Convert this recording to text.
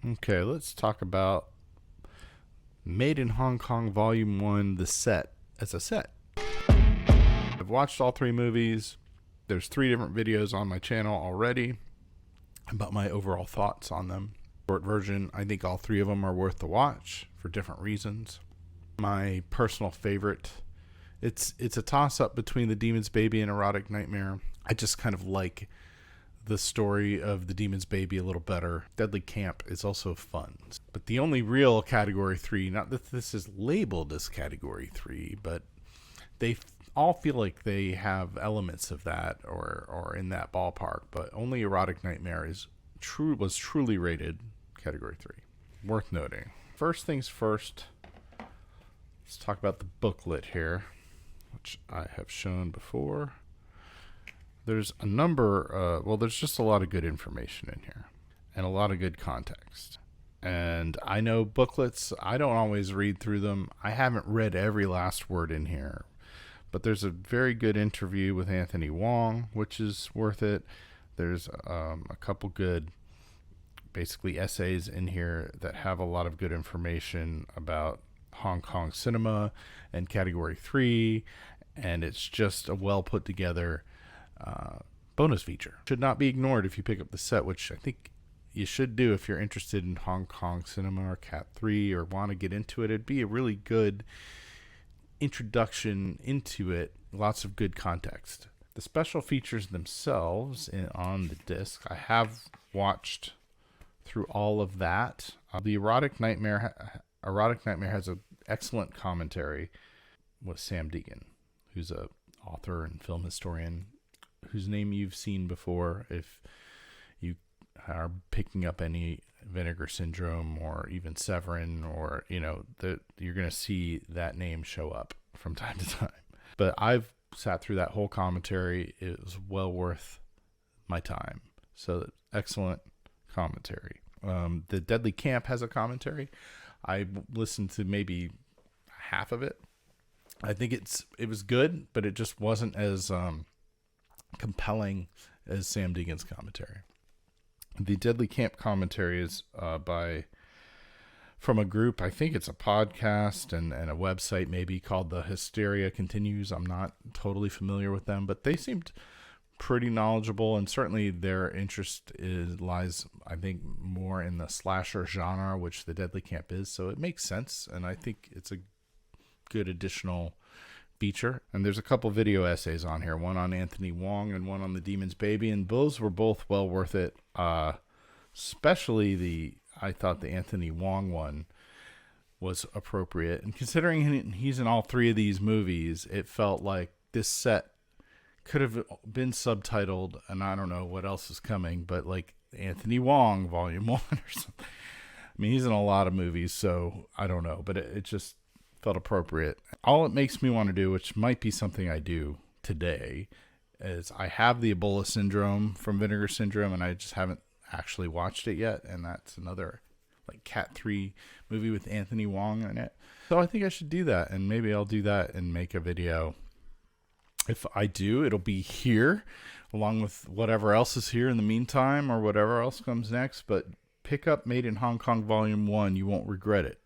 Okay, let's talk about Made in Hong Kong Volume 1, the set as a set. I've watched all three movies. There's 3 different videos on my channel already about my overall thoughts on them. Short version, I think all 3 of them are worth the watch for different reasons. My personal favorite, it's a toss-up between The Demon's Baby and Erotic Nightmare. I just kind of like the story of The Demon's Baby a little better. Deadly Camp is also fun. But the only real Category 3, not that this is labeled as Category 3, but they all feel like they have elements of that or in that ballpark, but only Erotic Nightmare was truly rated Category 3. Worth noting. First things first, let's talk about the booklet here, which I have shown before. There's a number, there's just a lot of good information in here and a lot of good context. And I know booklets, I don't always read through them. I haven't read every last word in here, but there's a very good interview with Anthony Wong, which is worth it. There's a couple good, basically, essays in here that have a lot of good information about Hong Kong cinema and Category 3, and it's just a well put together bonus feature. Should not be ignored if you pick up the set, which I think you should do if you're interested in Hong Kong cinema or Cat 3 or want to get into it. It'd be a really good introduction into it. Lots of good context. The special features themselves on the disc, I have watched through all of that. The Erotic Nightmare has an excellent commentary with Sam Deegan, who's a author and film historian whose name you've seen before if you are picking up any Vinegar Syndrome or even Severin, or you're going to see that name show up from time to time. But I've sat through that whole commentary. It was well worth my time. So excellent commentary. The Deadly Camp has a commentary. I listened to maybe half of it. I think it was good, but it just wasn't as compelling as Sam Deegan's commentary. The Deadly Camp commentary is from a group, I think it's a podcast and a website maybe called The Hysteria Continues. I'm not totally familiar with them, but they seemed pretty knowledgeable, and certainly their interest lies, I think, more in the slasher genre, which the Deadly Camp is, so it makes sense, and I think it's a good additional feature. And there's a couple video essays on here, one on Anthony Wong and one on The Demon's Baby, and those were both well worth it. Especially I thought the Anthony Wong one was appropriate, and considering he's in all 3 of these movies, it felt like this set could have been subtitled, and I don't know what else is coming, but like Anthony Wong Volume 1 or something. I mean, he's in a lot of movies, so I don't know, but it just felt appropriate. All it makes me want to do, which might be something I do today, is I have the Ebola Syndrome from Vinegar Syndrome, and I just haven't actually watched it yet, and that's another like Cat 3 movie with Anthony Wong in it. So I think I should do that, and maybe I'll do that and make a video. If I do, it'll be here along with whatever else is here in the meantime or whatever else comes next. But pick up Made in Hong Kong Volume 1. You won't regret it.